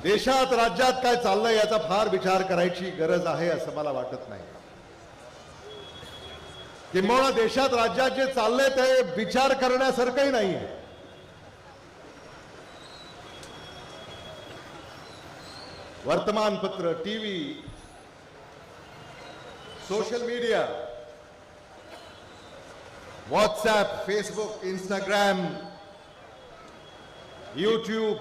देशात राज्यात काय चाललंय याचा फार विचार करायची गरज आहे असं मला वाटत नाही। किंबहुना देशात राज्यात जे चाललंय ते विचार करण्यासारखंही नाहीये। वर्तमानपत्र, TV, social media, WhatsApp, Facebook, Instagram, YouTube,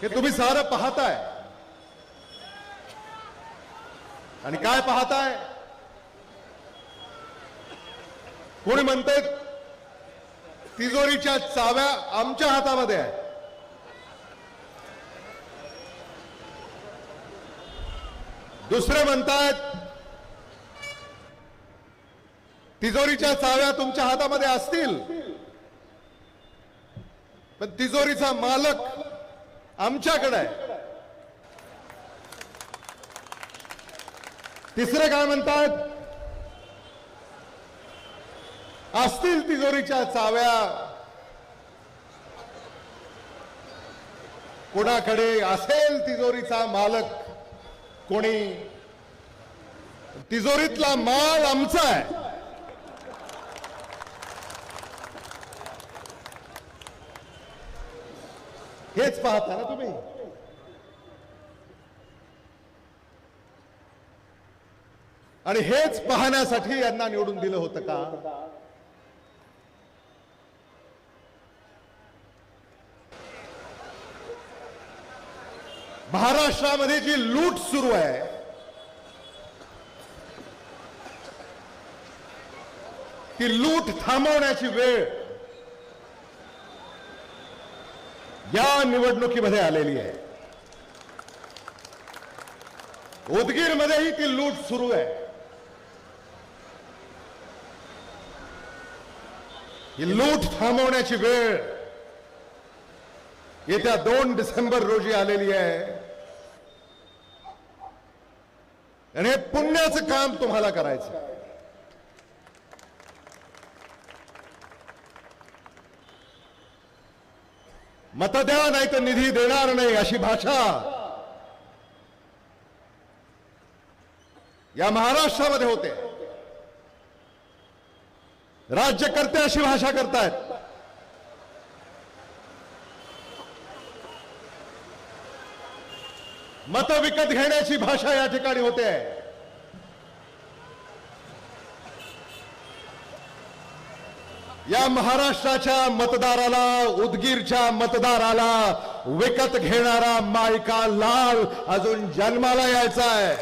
हे तुम्ही सारं पाहताय आणि काय पाहताय? कोणी म्हणते तिजोरीच्या चाव्या आमच्या हातामध्ये आहे, दुसरे म्हणतात तिजोरीच्या चाव्या तुमच्या हातामध्ये असतील पण तिजोरीचा मालक आमच्याकडे आहे। तिसरे काय म्हणतात, असतील तिजोरीच्या चाव्या कोणाकडे, असेल तिजोरीचा मालक कोणी, तिजोरीतला माल आमचा आहे। हेच पाहता ना तुम्ही। आणि हेच पाहण्यासाठी यांना निवडून दिलं होतं का? महाराष्ट्रामध्ये जी लूट सुरू आहे ती लूट थांबवण्याची वेळ या निवडणुकीमध्ये आलेली आहे। उदगीरमध्येही ती लूट सुरू आहे। ही लूट थांबवण्याची वेळ येत्या 2 डिसेंबर रोजी आलेली आहे आणि हे पुण्याचं काम तुम्हाला करायचं आहे। मत द्या नाही तर निधी देणार नाही अशी भाषा या महाराष्ट्रामध्ये होते। राज्यकर्ते अशी भाषा करतायत। मत विकत घेण्याची भाषा या ठिकाणी होते। या महाराष्ट्राच्या मतदाराला, उदगीरच्या मतदाराला विकत घेणारा मायका लाल अजून जन्माला यायचा आहे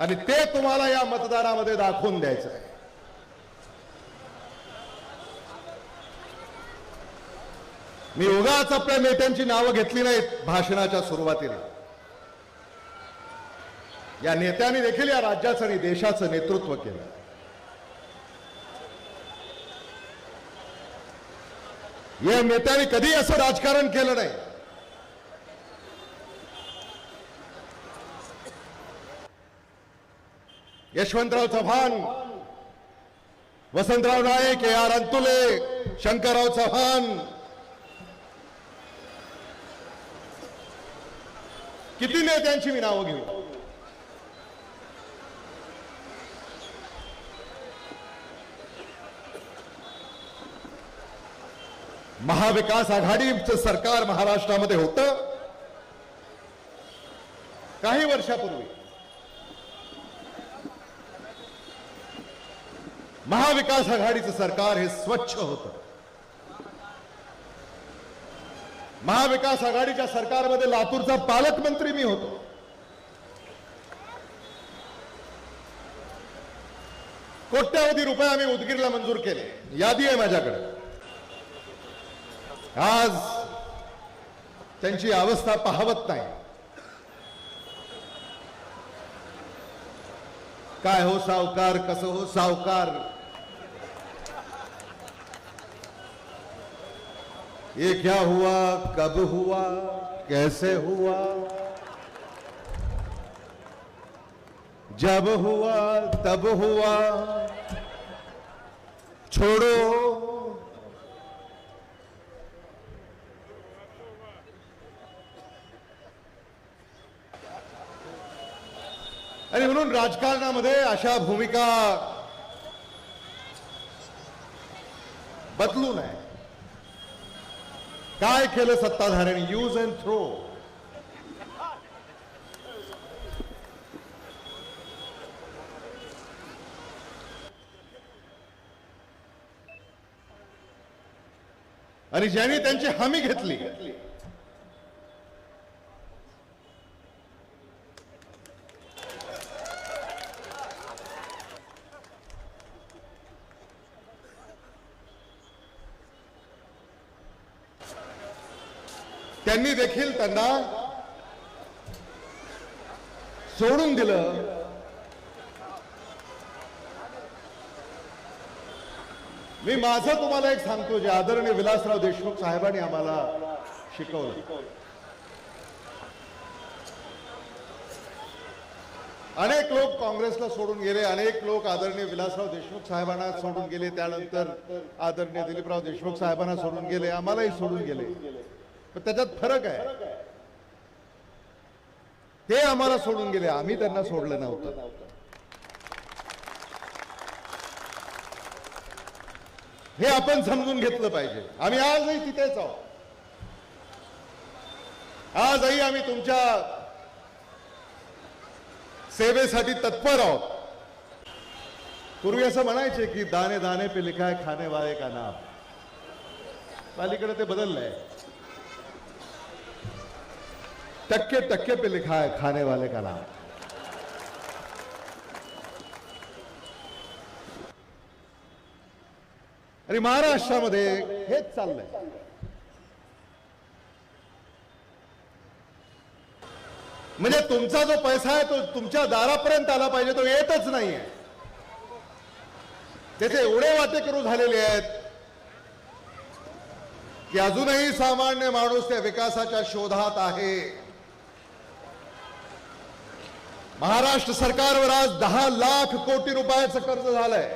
आणि ते तुम्हाला या मतदारामध्ये दाखवून द्यायचं आहे। मी उगाच आपल्या नेत्यांची नावं घेतली नाहीत भाषणाच्या सुरुवातीला। या नेत्यांनी देखील या राज्याचं आणि देशाचं नेतृत्व केलं। या नेत्यांनी कधी असं राजकारण केलं नाही। यशवंतराव चव्हाण, वसंतराव नाईक, AR अंतुले, शंकरराव चव्हाण, किती नेत्यांची मी नावं घेऊ। महाविकास आघाडीचं सरकार महाराष्ट्रामध्ये होतं काही वर्षापूर्वी। महाविकास आघाडीचं सरकार हे स्वच्छ होतं। महाविकास आघाडीच्या सरकारमध्ये लातूरचा पालकमंत्री मी होतो। कोट्यावधी रुपये आम्ही उदगीरला मंजूर केले, यादी आहे माझ्याकडे। आज त्यांची अवस्था पाहवत नाही। काय हो सावकार, कसं हो सावकार, ये क्या हुआ, कब हुआ, कैसे हुआ, जब हुआ तब हुआ, छोड़ो म्हणून राजकारणामध्ये अशा भूमिका बदलू नये. काय केलं सत्ताधाऱ्यांनी? Use and throw. आणि ज्यांनी त्यांची हमी घेतली त्यांनी देखील त्यांना सोडून दिलं. मी माझं तुम्हाला एक सांगतो, जे आदरणीय विलासराव देशमुख साहेबांनी आम्हाला शिकवलं. अनेक लोक काँग्रेसला सोडून गेले, अनेक लोक आदरणीय विलासराव देशमुख साहेबांना सोडून गेले, त्यानंतर आदरणीय दिलीपराव देशमुख साहेबांना सोडून गेले, आम्हालाही सोडून गेले. पण त्याच्यात फरक आहे. ते आम्हाला सोडून गेले, आम्ही त्यांना सोडलं नव्हतं. हे आपण समजून घेतलं पाहिजे. आम्ही आजही तिथेच आहोत. आजही आम्ही तुमच्या सेवेसाठी तत्पर आहोत. पूर्वी असं म्हणायचे की दाने दाने पे लिखा है खाने वाले का नाम. अलीकडे ते बदललंय. टक्के टक्के पे लिखा है खाने वाले का नाम. आणि महाराष्ट्रामध्ये हेच चाललंय. म्हणजे तुमचा जो पैसा आहे तो तुमच्या दारापर्यंत आला पाहिजे, तो येतच नाहीये. त्याचे एवढे वाटेकरू झालेले आहेत की अजूनही सामान्य माणूस त्या विकासाच्या शोधात आहे. महाराष्ट्र सरकारवर आज 10 लाख कोटी रुपयाचं कर्ज झालंय.